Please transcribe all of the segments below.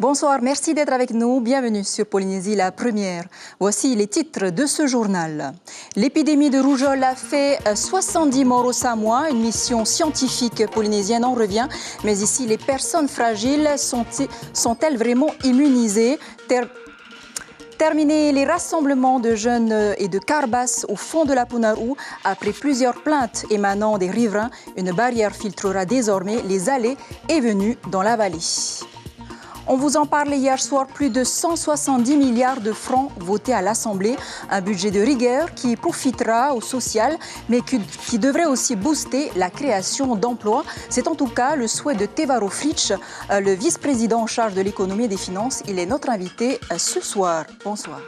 Bonsoir, merci d'être avec nous. Bienvenue sur Polynésie la première. Voici les titres de ce journal. L'épidémie de rougeole a fait 70 morts au Samoa. Une mission scientifique polynésienne en revient. Mais ici, les personnes fragiles sont-elles vraiment immunisées? Terminer les rassemblements de jeunes et de carbasses au fond de la Punarou. Après plusieurs plaintes émanant des riverains, une barrière filtrera désormais les allées et venues dans la vallée. On vous en parlait hier soir, plus de 170 milliards de francs votés à l'Assemblée. Un budget de rigueur qui profitera au social, mais qui devrait aussi booster la création d'emplois. C'est en tout cas le souhait de Tevaro Fritsch, le vice-président en charge de l'économie et des finances. Il est notre invité ce soir. Bonsoir.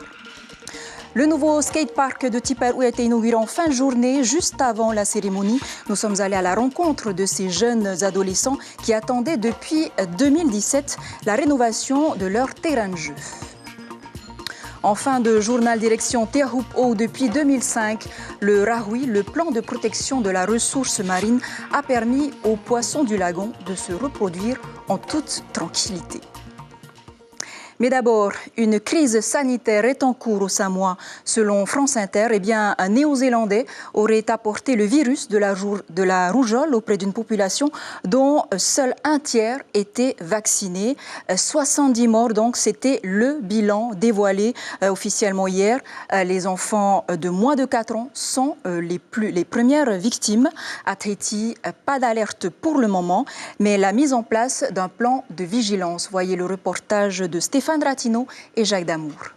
Le nouveau skatepark de Tiparu a été inauguré en fin de journée, juste avant la cérémonie. Nous sommes allés à la rencontre de ces jeunes adolescents qui attendaient depuis 2017 la rénovation de leur terrain de jeu. En fin de journal, direction Te Ahupo depuis 2005, le Rahui, le plan de protection de la ressource marine, a permis aux poissons du lagon de se reproduire en toute tranquillité. Mais d'abord, une crise sanitaire est en cours au Samoa. Selon France Inter, un Néo-Zélandais aurait apporté le virus de la rougeole auprès d'une population dont seul un tiers était vacciné. 70 morts, donc, c'était le bilan dévoilé officiellement hier. Les enfants de moins de 4 ans sont les premières victimes. À Tahiti, pas d'alerte pour le moment, mais la mise en place d'un plan de vigilance. Voyez le reportage de Stéphane Ratino et Jacques Damour.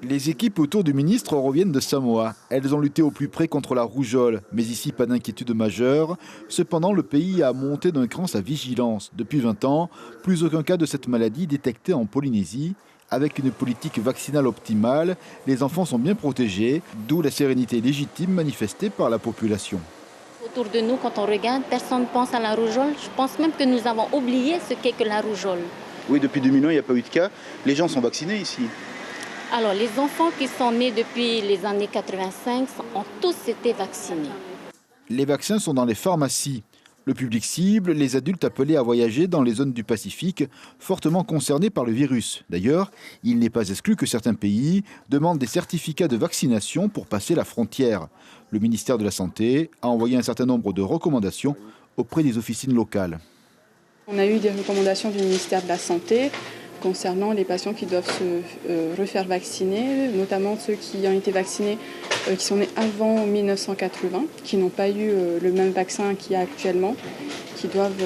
Les équipes autour du ministre reviennent de Samoa. Elles ont lutté au plus près contre la rougeole, mais ici pas d'inquiétude majeure. Cependant, le pays a monté d'un cran sa vigilance. Depuis 20 ans, plus aucun cas de cette maladie détecté en Polynésie. Avec une politique vaccinale optimale, les enfants sont bien protégés, d'où la sérénité légitime manifestée par la population. Autour de nous, quand on regarde, personne ne pense à la rougeole. Je pense même que nous avons oublié ce qu'est que la rougeole. Oui, depuis 2001, il n'y a pas eu de cas. Les gens sont vaccinés ici. Alors, les enfants qui sont nés depuis les années 85 ont tous été vaccinés. Les vaccins sont dans les pharmacies. Le public cible, les adultes appelés à voyager dans les zones du Pacifique, fortement concernés par le virus. D'ailleurs, il n'est pas exclu que certains pays demandent des certificats de vaccination pour passer la frontière. Le ministère de la Santé a envoyé un certain nombre de recommandations auprès des officines locales. On a eu des recommandations du ministère de la Santé concernant les patients qui doivent se refaire vacciner, notamment ceux qui ont été vaccinés, qui sont nés avant 1980, qui n'ont pas eu le même vaccin qu'il y a actuellement, qui doivent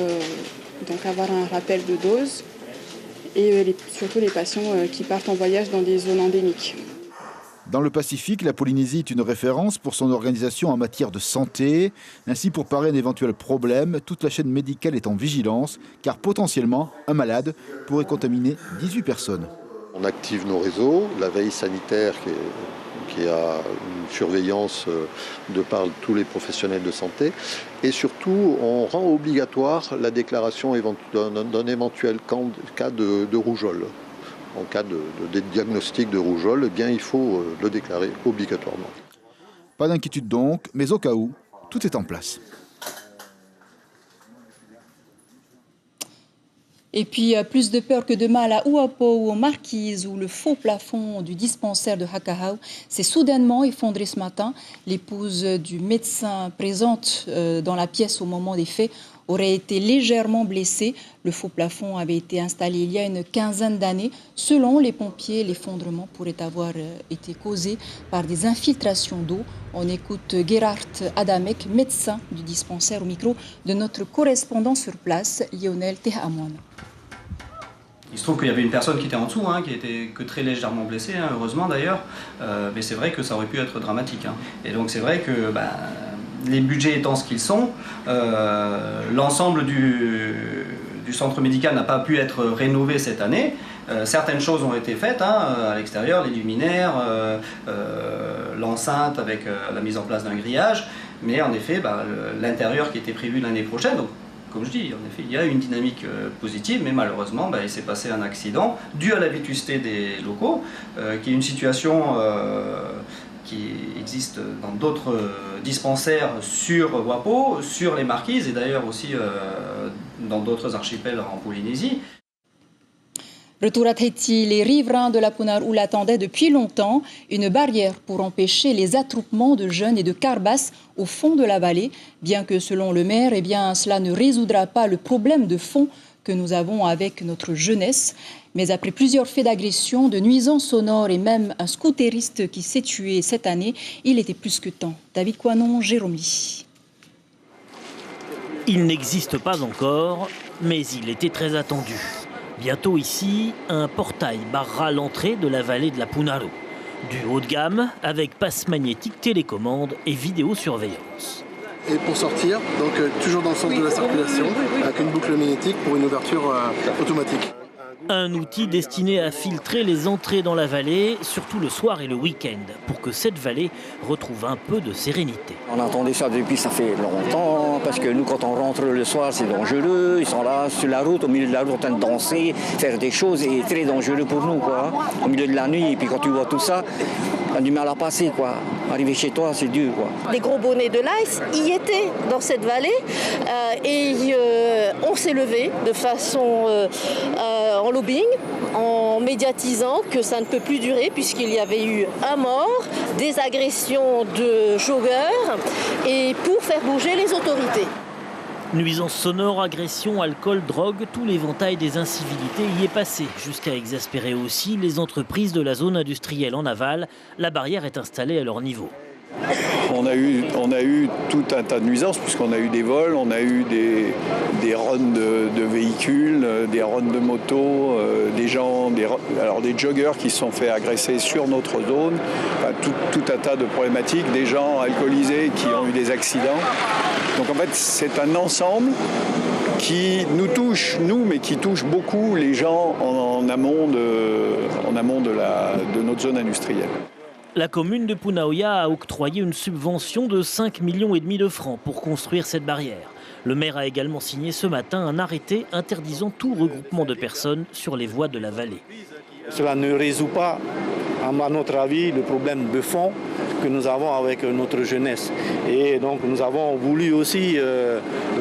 donc avoir un rappel de dose, et surtout les patients qui partent en voyage dans des zones endémiques. Dans le Pacifique, la Polynésie est une référence pour son organisation en matière de santé. Ainsi, pour parer un éventuel problème, toute la chaîne médicale est en vigilance, car potentiellement, un malade pourrait contaminer 18 personnes. On active nos réseaux, la veille sanitaire qui a une surveillance de par tous les professionnels de santé. Et surtout, on rend obligatoire la déclaration d'un éventuel cas de rougeole. En cas de diagnostic de rougeole, eh bien, il faut le déclarer obligatoirement. Pas d'inquiétude donc, mais au cas où, tout est en place. Et puis, plus de peur que de mal à Uapo ou aux Marquises, où le faux plafond du dispensaire de Hakahau s'est soudainement effondré ce matin. L'épouse du médecin présente dans la pièce au moment des faits aurait été légèrement blessée. Le faux plafond avait été installé il y a une quinzaine d'années. Selon les pompiers, l'effondrement pourrait avoir été causé par des infiltrations d'eau. On écoute Gerhard Adamek, médecin du dispensaire, au micro de notre correspondant sur place, Lionel Tehamon. Il se trouve qu'il y avait une personne qui était en dessous, qui était que très légèrement blessée, heureusement d'ailleurs, mais c'est vrai que ça aurait pu être dramatique. Et donc c'est vrai que les budgets étant ce qu'ils sont, l'ensemble du centre médical n'a pas pu être rénové cette année. Certaines choses ont été faites à l'extérieur, les luminaires, l'enceinte avec la mise en place d'un grillage, mais en effet l'intérieur qui était prévu l'année prochaine, donc, comme je dis, en effet, il y a une dynamique positive, mais malheureusement, il s'est passé un accident dû à la vétusté des locaux, qui est une situation qui existe dans d'autres dispensaires sur Wapo, sur les Marquises et d'ailleurs aussi dans d'autres archipels en Polynésie. Retour à Tahiti, les riverains de la Punarou l'attendaient depuis longtemps. Une barrière pour empêcher les attroupements de jeunes et de carbasses au fond de la vallée. Bien que selon le maire, cela ne résoudra pas le problème de fond que nous avons avec notre jeunesse. Mais après plusieurs faits d'agression, de nuisances sonores et même un scooteriste qui s'est tué cette année, il était plus que temps. David Coinon, Jérôme. Il n'existe pas encore, mais il était très attendu. Bientôt ici, un portail barrera l'entrée de la vallée de la Punarou. Du haut de gamme, avec passe magnétique, télécommande et vidéosurveillance. Et pour sortir, donc toujours dans le sens de la circulation, avec une boucle magnétique pour une ouverture automatique. Un outil destiné à filtrer les entrées dans la vallée, surtout le soir et le week-end, pour que cette vallée retrouve un peu de sérénité. On attendait ça depuis, ça fait longtemps, parce que nous, quand on rentre le soir, c'est dangereux. Ils sont là sur la route, au milieu de la route, en train de danser, faire des choses, et très dangereux pour nous, quoi. Au milieu de la nuit, et puis quand tu vois tout ça, on a du mal à passer, quoi. Arriver chez toi, c'est dur, quoi. Les gros bonnets de l'ICE y étaient dans cette vallée, et on s'est levé de façon en lobbying, en médiatisant que ça ne peut plus durer puisqu'il y avait eu un mort, des agressions de joggeurs et pour faire bouger les autorités. Nuisances sonores, agressions, alcool, drogue, tout l'éventail des incivilités y est passé, jusqu'à exaspérer aussi les entreprises de la zone industrielle en aval. La barrière est installée à leur niveau. On a eu tout un tas de nuisances puisqu'on a eu des vols, on a eu des runs de véhicules, des runs de motos, des joggers qui se sont fait agresser sur notre zone, enfin, tout un tas de problématiques, des gens alcoolisés qui ont eu des accidents. Donc en fait c'est un ensemble qui nous touche, mais qui touche beaucoup les gens en amont de notre zone industrielle. La commune de Punaoia a octroyé une subvention de 5,5 millions de francs pour construire cette barrière. Le maire a également signé ce matin un arrêté interdisant tout regroupement de personnes sur les voies de la vallée. Cela ne résout pas, à notre avis, le problème de fond que nous avons avec notre jeunesse. Et donc nous avons voulu aussi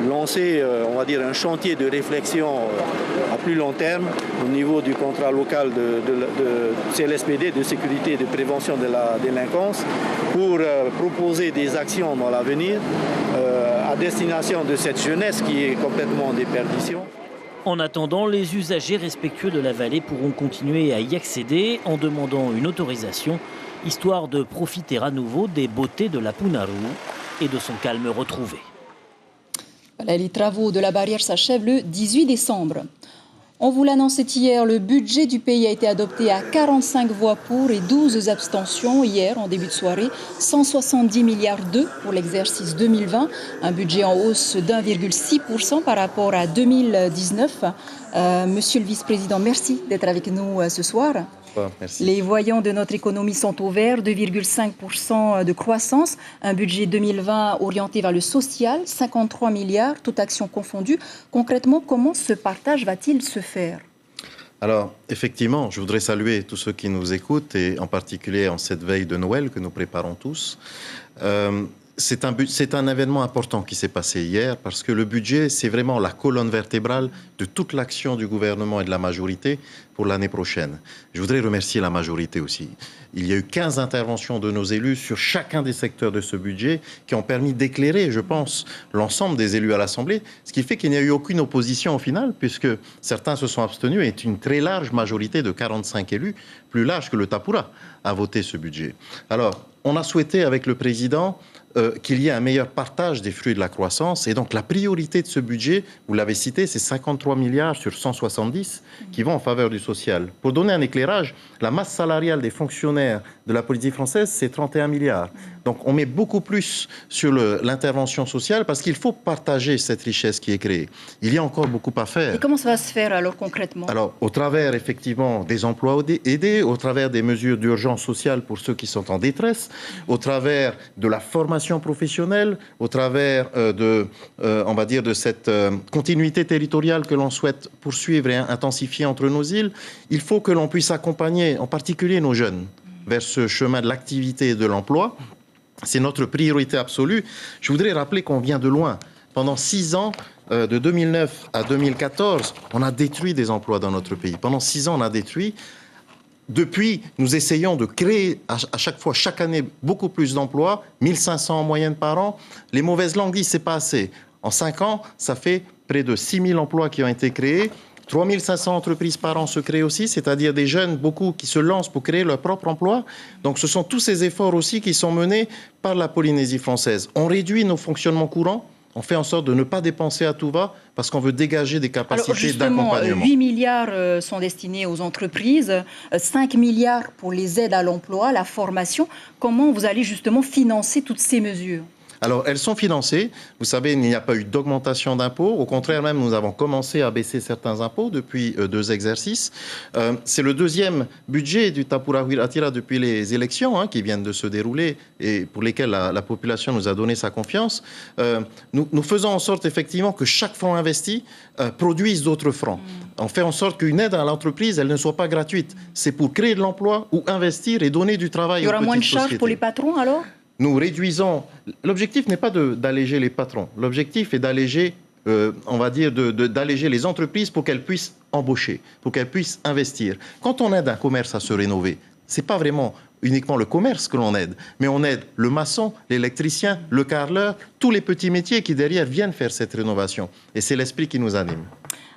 lancer, on va dire, un chantier de réflexion à plus long terme au niveau du contrat local de CLSPD, de sécurité et de prévention de la délinquance, pour proposer des actions dans l'avenir à destination de cette jeunesse qui est complètement en déperdition. En attendant, les usagers respectueux de la vallée pourront continuer à y accéder en demandant une autorisation, histoire de profiter à nouveau des beautés de la Punarou et de son calme retrouvé. Les travaux de la barrière s'achèvent le 18 décembre. On vous l'annonçait hier, le budget du pays a été adopté à 45 voix pour et 12 abstentions. Hier, en début de soirée, 170 milliards d'euros pour l'exercice 2020, un budget en hausse d'1,6% par rapport à 2019. Monsieur le vice-président, merci d'être avec nous ce soir. Merci. Les voyants de notre économie sont au vert, 2,5% de croissance, un budget 2020 orienté vers le social, 53 milliards, toutes actions confondues. Concrètement, comment ce partage va-t-il se faire ? Alors, effectivement, je voudrais saluer tous ceux qui nous écoutent, et en particulier en cette veille de Noël que nous préparons tous. C'est un événement important qui s'est passé hier, parce que le budget, c'est vraiment la colonne vertébrale de toute l'action du gouvernement et de la majorité pour l'année prochaine. Je voudrais remercier la majorité aussi. Il y a eu 15 interventions de nos élus sur chacun des secteurs de ce budget qui ont permis d'éclairer, je pense, l'ensemble des élus à l'Assemblée, ce qui fait qu'il n'y a eu aucune opposition au final, puisque certains se sont abstenus et une très large majorité de 45 élus, plus large que le Tapura, a voté ce budget. Alors, on a souhaité avec le président qu'il y ait un meilleur partage des fruits de la croissance. Et donc la priorité de ce budget, vous l'avez cité, c'est 53 milliards sur 170 qui vont en faveur du social. Pour donner un éclairage, la masse salariale des fonctionnaires de la politique française, c'est 31 milliards. Donc on met beaucoup plus sur l'intervention sociale parce qu'il faut partager cette richesse qui est créée. Il y a encore beaucoup à faire. Et comment ça va se faire alors concrètement ? Alors au travers effectivement des emplois aidés, au travers des mesures d'urgence sociale pour ceux qui sont en détresse, au travers de la formation professionnelle, au travers on va dire de cette continuité territoriale que l'on souhaite poursuivre et intensifier entre nos îles. Il faut que l'on puisse accompagner en particulier nos jeunes vers ce chemin de l'activité et de l'emploi. C'est notre priorité absolue. Je voudrais rappeler qu'on vient de loin. Pendant 6 ans, de 2009 à 2014, on a détruit des emplois dans notre pays. Pendant 6 ans, on a détruit. Depuis, nous essayons de créer à chaque fois, chaque année, beaucoup plus d'emplois, 1500 en moyenne par an. Les mauvaises langues disent que ce n'est pas assez. En 5 ans, ça fait près de 6000 emplois qui ont été créés. 3500 entreprises par an se créent aussi, c'est-à-dire des jeunes, beaucoup, qui se lancent pour créer leur propre emploi. Donc ce sont tous ces efforts aussi qui sont menés par la Polynésie française. On réduit nos fonctionnements courants. On fait en sorte de ne pas dépenser à tout va parce qu'on veut dégager des capacités d'accompagnement. 8 milliards sont destinés aux entreprises, 5 milliards pour les aides à l'emploi, la formation. Comment vous allez justement financer toutes ces mesures ? Alors, elles sont financées. Vous savez, il n'y a pas eu d'augmentation d'impôts. Au contraire, même, nous avons commencé à baisser certains impôts depuis 2 exercices. C'est le 2e budget du Tapura Wirattira depuis les élections qui viennent de se dérouler et pour lesquelles la population nous a donné sa confiance. Nous faisons en sorte, effectivement, que chaque franc investi produise d'autres francs. On fait en sorte qu'une aide à l'entreprise, elle ne soit pas gratuite. C'est pour créer de l'emploi ou investir et donner du travail aux petites sociétés. Il y aura moins de charges pour les patrons, alors ? Nous réduisons. L'objectif n'est pas d'alléger les patrons. L'objectif est d'alléger, on va dire, d'alléger les entreprises pour qu'elles puissent embaucher, pour qu'elles puissent investir. Quand on aide un commerce à se rénover, c'est pas vraiment uniquement le commerce que l'on aide, mais on aide le maçon, l'électricien, le carreleur, tous les petits métiers qui derrière viennent faire cette rénovation. Et c'est l'esprit qui nous anime.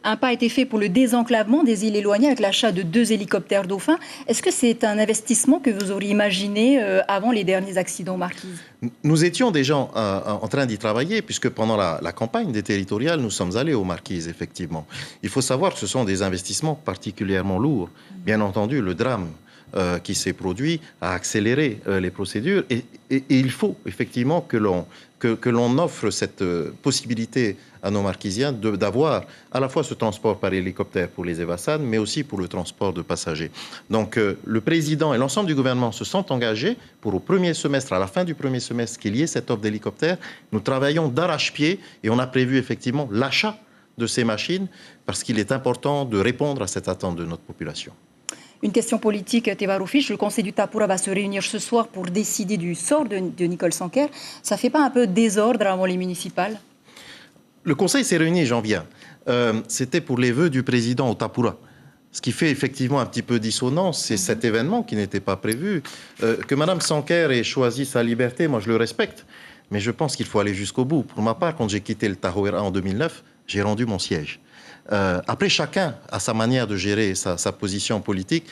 Un pas a été fait pour le désenclavement des îles éloignées avec l'achat de 2 hélicoptères Dauphin. Est-ce que c'est un investissement que vous auriez imaginé avant les derniers accidents Marquise ? Nous étions déjà en train d'y travailler puisque pendant la campagne des territoriales, nous sommes allés aux Marquises, effectivement. Il faut savoir que ce sont des investissements particulièrement lourds. Bien entendu, le drame qui s'est produit a accéléré les procédures et il faut effectivement que l'on offre cette possibilité à nos Marquisiens d'avoir à la fois ce transport par hélicoptère pour les Evassan, mais aussi pour le transport de passagers. Donc le président et l'ensemble du gouvernement se sont engagés pour au premier semestre, à la fin du premier semestre, qu'il y ait cette offre d'hélicoptères. Nous travaillons d'arrache-pied et on a prévu effectivement l'achat de ces machines parce qu'il est important de répondre à cette attente de notre population. Une question politique, Teva Rofic. Le Conseil du Tapura va se réunir ce soir pour décider du sort de Nicole Sanquer. Ça ne fait pas un peu désordre avant les municipales ? Le Conseil s'est réuni, j'en viens. C'était pour les vœux du président au Tapura. Ce qui fait effectivement un petit peu dissonance, c'est cet événement qui n'était pas prévu. Que Mme Sanquer ait choisi sa liberté, moi je le respecte. Mais je pense qu'il faut aller jusqu'au bout. Pour ma part, quand j'ai quitté le Tahoeira en 2009, j'ai rendu mon siège. Après, chacun a sa manière de gérer sa position politique,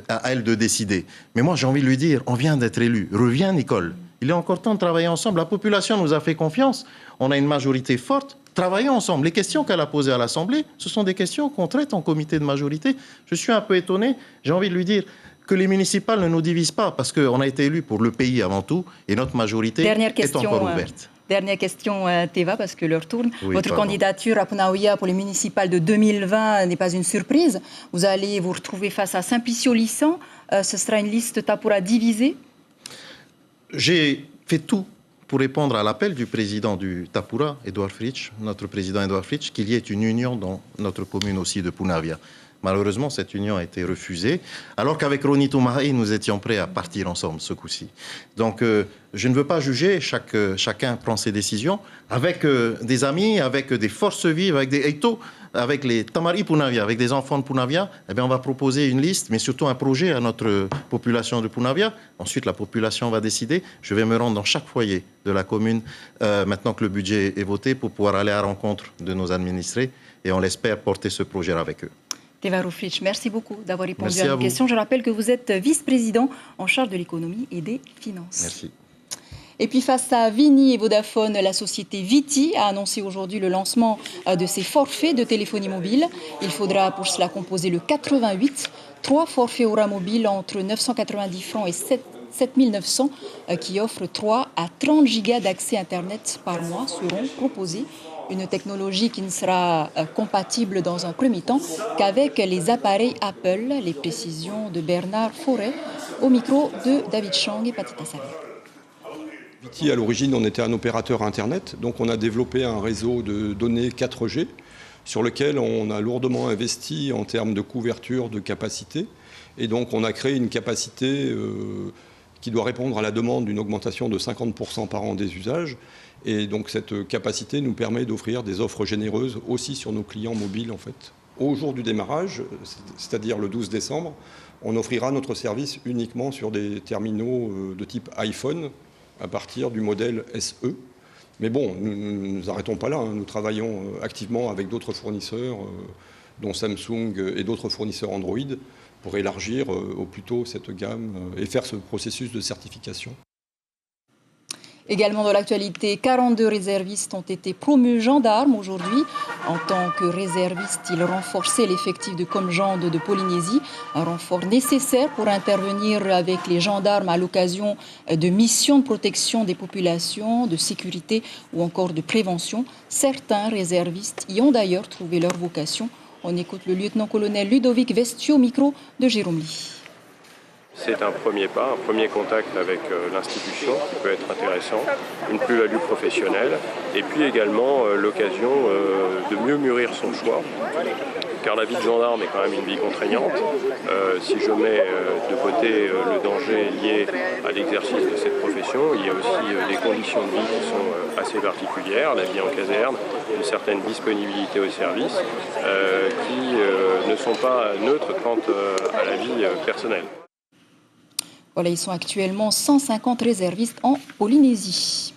à elle de décider. Mais moi, j'ai envie de lui dire, on vient d'être élu. Reviens, Nicole. Il est encore temps de travailler ensemble. La population nous a fait confiance. On a une majorité forte. Travaillons ensemble. Les questions qu'elle a posées à l'Assemblée, ce sont des questions qu'on traite en comité de majorité. Je suis un peu étonné. J'ai envie de lui dire que les municipales ne nous divisent pas, parce qu'on a été élus pour le pays avant tout, et notre majorité est encore ouverte. Dernière question, Teva, parce que l'heure tourne. Oui, votre candidature à Punaouia pour les municipales de 2020 n'est pas une surprise. Vous allez vous retrouver face à Saint-Piciot-Lissan. Ce sera une liste Tapura divisée ? J'ai fait tout pour répondre à l'appel du président du Tapura, Edouard Fritsch, notre président Edouard Fritsch, qu'il y ait une union dans notre commune aussi de Punavia. Malheureusement, cette union a été refusée, alors qu'avec Ronnie Toumahaï, nous étions prêts à partir ensemble ce coup-ci. Donc, je ne veux pas juger, chacun prend ses décisions, avec des amis, avec des forces vives, avec des Eito, avec les Tamari Punavia, avec des enfants de Punavia. Eh bien, on va proposer une liste, mais surtout un projet à notre population de Punavia. Ensuite, la population va décider. Je vais me rendre dans chaque foyer de la commune, maintenant que le budget est voté, pour pouvoir aller à la rencontre de nos administrés, et on l'espère porter ce projet avec eux. Teva Rofic, merci beaucoup d'avoir répondu à nos questions. Je rappelle que vous êtes vice-président en charge de l'économie et des finances. Merci. Et puis face à Vini et Vodafone, la société Viti a annoncé aujourd'hui le lancement de ses forfaits de téléphonie mobile. Il faudra pour cela composer le 88, 3 forfaits Aura mobile entre 990 francs et 7 900 qui offrent 3 à 30 gigas d'accès Internet par mois seront proposés. Une technologie qui ne sera compatible dans un premier temps qu'avec les appareils Apple. Les précisions de Bernard Forêt au micro de David Chang et Patita Saleh. Viti, à l'origine, on était un opérateur Internet, donc on a développé un réseau de données 4G sur lequel on a lourdement investi en termes de couverture, de capacité. Et donc on a créé une capacité qui doit répondre à la demande d'une augmentation de 50% par an des usages. Et donc cette capacité nous permet d'offrir des offres généreuses aussi sur nos clients mobiles en fait. Au jour du démarrage, c'est-à-dire le 12 décembre, on offrira notre service uniquement sur des terminaux de type iPhone à partir du modèle SE. Mais bon, nous ne nous arrêtons pas là, hein. Nous travaillons activement avec d'autres fournisseurs, dont Samsung et d'autres fournisseurs Android, pour élargir au plus tôt cette gamme et faire ce processus de certification. Également dans l'actualité, 42 réservistes ont été promus gendarmes aujourd'hui. En tant que réservistes, ils renforçaient l'effectif de Comgende de Polynésie, un renfort nécessaire pour intervenir avec les gendarmes à l'occasion de missions de protection des populations, de sécurité ou encore de prévention. Certains réservistes y ont d'ailleurs trouvé leur vocation. On écoute le lieutenant-colonel Ludovic Vestio au micro de Jérôme Lee. C'est un premier pas, un premier contact avec l'institution qui peut être intéressant, une plus-value professionnelle et puis également l'occasion de mieux mûrir son choix, car la vie de gendarme est quand même une vie contraignante. Si je mets de côté le danger lié à l'exercice de cette profession, il y a aussi des conditions de vie qui sont assez particulières, la vie en caserne, une certaine disponibilité au service, qui ne sont pas neutres quant à la vie personnelle. Voilà, ils sont actuellement 150 réservistes en Polynésie.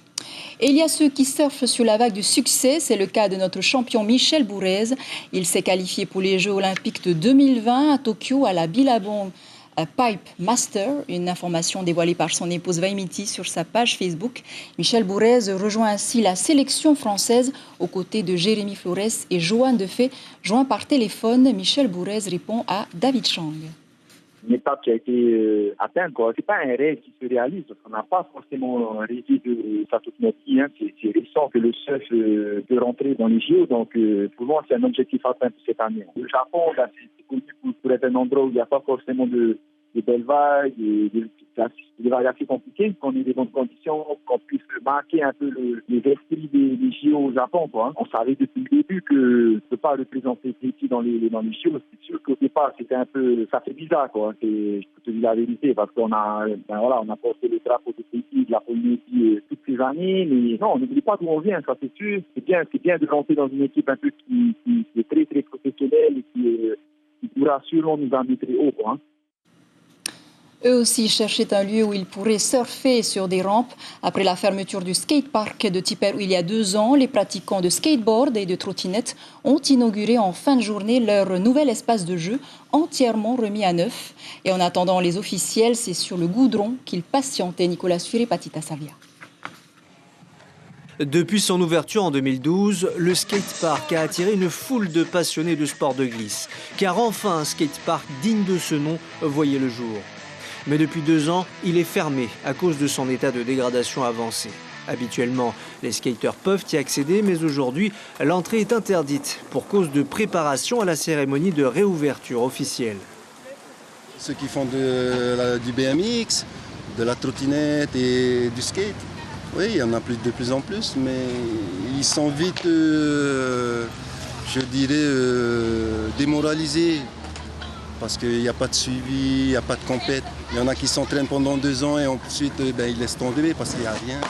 Et il y a ceux qui surfent sur la vague du succès. C'est le cas de notre champion Michel Bourez. Il s'est qualifié pour les Jeux Olympiques de 2020 à Tokyo à la Billabong Pipe Master. Une information dévoilée par son épouse Vaimiti sur sa page Facebook. Michel Bourez rejoint ainsi la sélection française aux côtés de Jérémy Flores et Joanne Defay. Joint par téléphone, Michel Bourez répond à David Chang. Une étape qui a été atteinte, quoi. C'est pas un rêve qui se réalise, parce qu'on n'a pas forcément rêvé de ça toute notre vie, hein. C'est récent que le surf peut rentrer dans les JO, donc pour moi c'est un objectif atteint pour cette année. Le Japon, là, c'est connu pour être un endroit où il n'y a pas forcément de belles vagues, des vagues assez compliquées, qu'on ait des bonnes conditions, qu'on puisse marquer un peu les esprits des JO au Japon, quoi. On savait depuis le début que je ne peux pas représenter Tahiti dans les JO. C'est sûr qu'au départ, c'était un peu, ça fait bizarre, quoi. Je peux te dire la vérité, parce qu'on a, on a porté le drapeau de Tahiti, de la Polynésie toutes ces années, mais non, on n'oublie pas d'où on vient, ça c'est sûr. C'est bien de rentrer dans une équipe un peu qui est très très professionnelle et qui pourra sûrement nous amener très haut, quoi. Eux aussi cherchaient un lieu où ils pourraient surfer sur des rampes. Après la fermeture du skatepark de Tiperu il y a 2 ans, les pratiquants de skateboard et de trottinette ont inauguré en fin de journée leur nouvel espace de jeu entièrement remis à neuf. Et en attendant les officiels, c'est sur le goudron qu'ils patientaient. Nicolas Suré, Patita Savia. Depuis son ouverture en 2012, le skatepark a attiré une foule de passionnés de sport de glisse. Car enfin un skatepark digne de ce nom voyait le jour. Mais depuis 2 ans, il est fermé à cause de son état de dégradation avancé. Habituellement, les skateurs peuvent y accéder, mais aujourd'hui, l'entrée est interdite pour cause de préparation à la cérémonie de réouverture officielle. Ceux qui font du BMX, de la trottinette et du skate, oui, il y en a de plus en plus, mais ils sont vite, je dirais, démoralisés. Parce qu'il n'y a pas de suivi, il n'y a pas de compète. Il y en a qui s'entraînent pendant 2 ans et ensuite ils laissent tomber parce qu'il n'y a rien.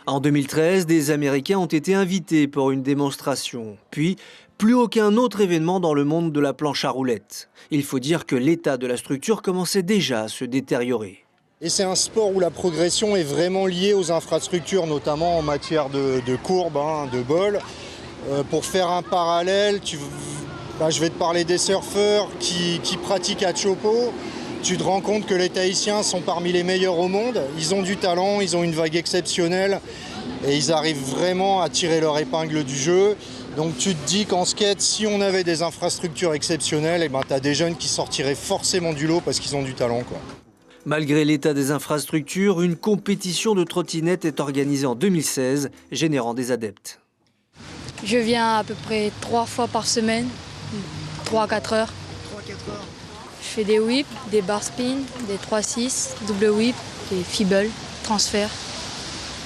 En 2013, des Américains ont été invités pour une démonstration. Puis, plus aucun autre événement dans le monde de la planche à roulettes. Il faut dire que l'état de la structure commençait déjà à se détériorer. Et c'est un sport où la progression est vraiment liée aux infrastructures, notamment en matière de courbes, de bols. Pour faire un parallèle, je vais te parler des surfeurs qui pratiquent à Chopo. Tu te rends compte que les Tahitiens sont parmi les meilleurs au monde. Ils ont du talent, ils ont une vague exceptionnelle et ils arrivent vraiment à tirer leur épingle du jeu. Donc tu te dis qu'en skate, si on avait des infrastructures exceptionnelles, tu as des jeunes qui sortiraient forcément du lot parce qu'ils ont du talent, quoi. Malgré l'état des infrastructures, une compétition de trottinette est organisée en 2016, générant des adeptes. Je viens à peu près 3 fois par semaine. 3-4 heures. Je fais des whips, des bar spin, des 3-6, double whip, des feeble, transfert.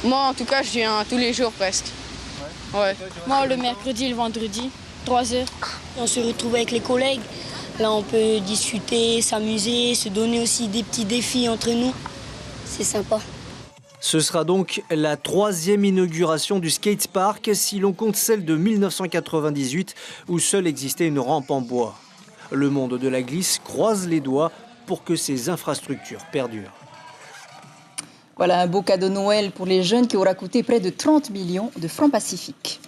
Moi en tout cas je viens tous les jours presque. Ouais. Moi le mercredi et le vendredi, 3 heures. On se retrouve avec les collègues. Là on peut discuter, s'amuser, se donner aussi des petits défis entre nous. c'est sympa. Ce sera donc la 3e inauguration du skatepark si l'on compte celle de 1998 où seule existait une rampe en bois. Le monde de la glisse croise les doigts pour que ces infrastructures perdurent. Voilà un beau cadeau de Noël pour les jeunes qui aura coûté près de 30 millions de francs pacifiques.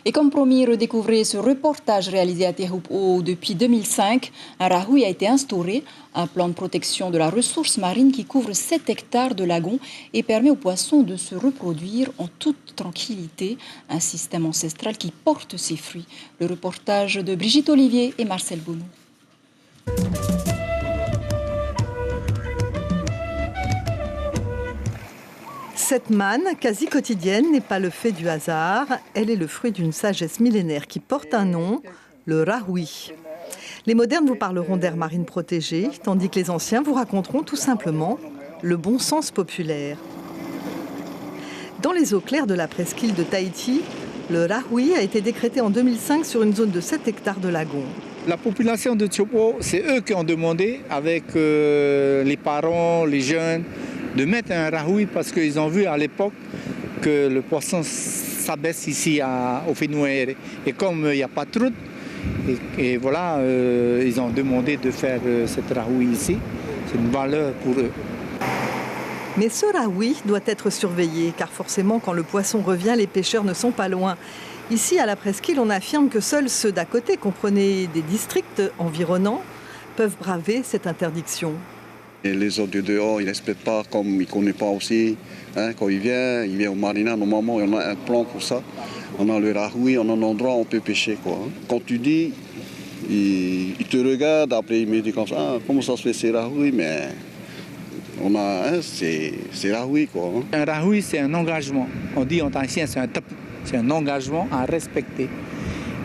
Et comme promis, redécouvrez ce reportage réalisé à Tehupo depuis 2005. Un rahui a été instauré, un plan de protection de la ressource marine qui couvre 7 hectares de lagons et permet aux poissons de se reproduire en toute tranquillité. Un système ancestral qui porte ses fruits. Le reportage de Brigitte Olivier et Marcel Bonneau. Cette manne, quasi quotidienne, n'est pas le fait du hasard. Elle est le fruit d'une sagesse millénaire qui porte un nom, le rahui. Les modernes vous parleront d'aires marines protégées, tandis que les anciens vous raconteront tout simplement le bon sens populaire. Dans les eaux claires de la presqu'île de Tahiti, le rahui a été décrété en 2005 sur une zone de 7 hectares de lagons. La population de Tehupo, c'est eux qui ont demandé, avec les parents, les jeunes, de mettre un rahui parce qu'ils ont vu à l'époque que le poisson s'abaisse ici au Fénouéré. Et comme il n'y a pas de route, et voilà, ils ont demandé de faire cette rahui ici. C'est une valeur pour eux. Mais ce rahui doit être surveillé, car forcément, quand le poisson revient, les pêcheurs ne sont pas loin. Ici, à la presqu'île, on affirme que seuls ceux d'à côté, comprenez des districts environnants, peuvent braver cette interdiction. Et les autres de dehors, ils ne respectent pas comme ils ne connaissent pas aussi. Hein, quand il vient au marina, normalement, on a un plan pour ça. On a le rahui, on a un endroit où on peut pêcher. Quoi. Quand tu dis, ils te regardent, après ils me disent comme ça, ah, comment ça se fait, c'est rahui, mais on a, c'est rahui. Quoi, hein. Un rahui, c'est un engagement. On dit en ancien, c'est un engagement à respecter.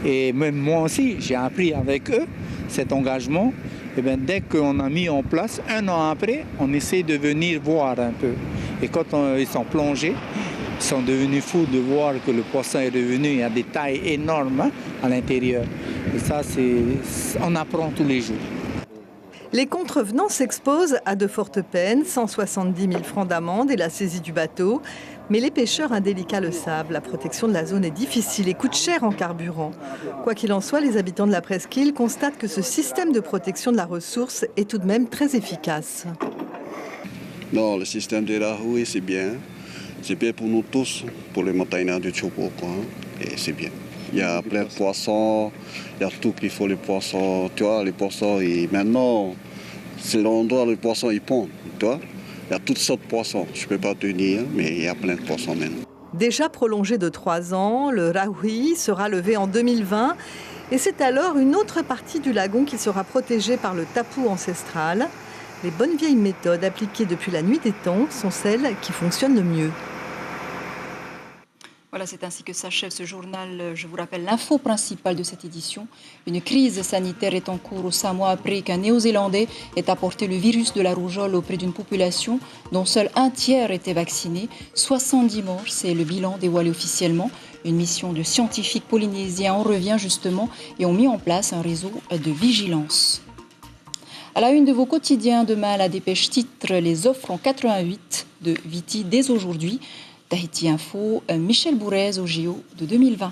Et même moi aussi, j'ai appris avec eux cet engagement. Et bien, dès qu'on a mis en place, un an après, on essaie de venir voir un peu. Et quand ils sont plongés, ils sont devenus fous de voir que le poisson est revenu. Il y a des tailles énormes à l'intérieur. Et ça, on apprend tous les jours. Les contrevenants s'exposent à de fortes peines, 170 000 francs d'amende et la saisie du bateau. Mais les pêcheurs indélicats le savent, la protection de la zone est difficile et coûte cher en carburant. Quoi qu'il en soit, les habitants de la presqu'île constatent que ce système de protection de la ressource est tout de même très efficace. Non, le système de rahui, c'est bien. C'est bien pour nous tous, pour les montagnards de Tehupo, quoi. Et c'est bien. Il y a plein de poissons, il y a tout qu'il faut, les poissons. Tu vois, les poissons, et maintenant, c'est l'endroit où les poissons ils pondent, tu vois. Il y a toutes sortes de poissons, je ne peux pas te dire, mais il y a plein de poissons maintenant. Déjà prolongé de 3 ans, le rahui sera levé en 2020 et c'est alors une autre partie du lagon qui sera protégée par le tapu ancestral. Les bonnes vieilles méthodes appliquées depuis la nuit des temps sont celles qui fonctionnent le mieux. Voilà, c'est ainsi que s'achève ce journal. Je vous rappelle l'info principale de cette édition. Une crise sanitaire est en cours au Samoa après qu'un Néo-Zélandais ait apporté le virus de la rougeole auprès d'une population dont seul un tiers était vacciné. 70 morts, c'est le bilan dévoilé officiellement. Une mission de scientifiques polynésiens en revient justement et ont mis en place un réseau de vigilance. À la une de vos quotidiens, demain, la dépêche titre les offres en 88 de Viti dès aujourd'hui. Tahiti Info, Michel Bourrez au JO de 2020.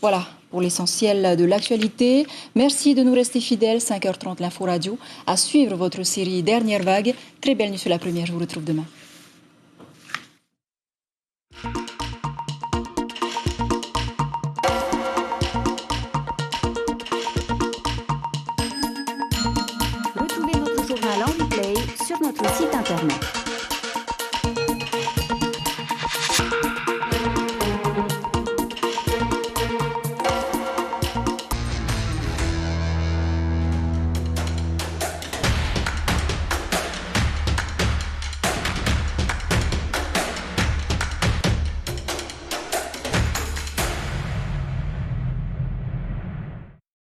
Voilà pour l'essentiel de l'actualité. Merci de nous rester fidèles. 5h30 l'Info Radio. À suivre votre série Dernière Vague. Très belle nuit sur la première. Je vous retrouve demain. Retrouvez notre journal en replay sur notre site internet.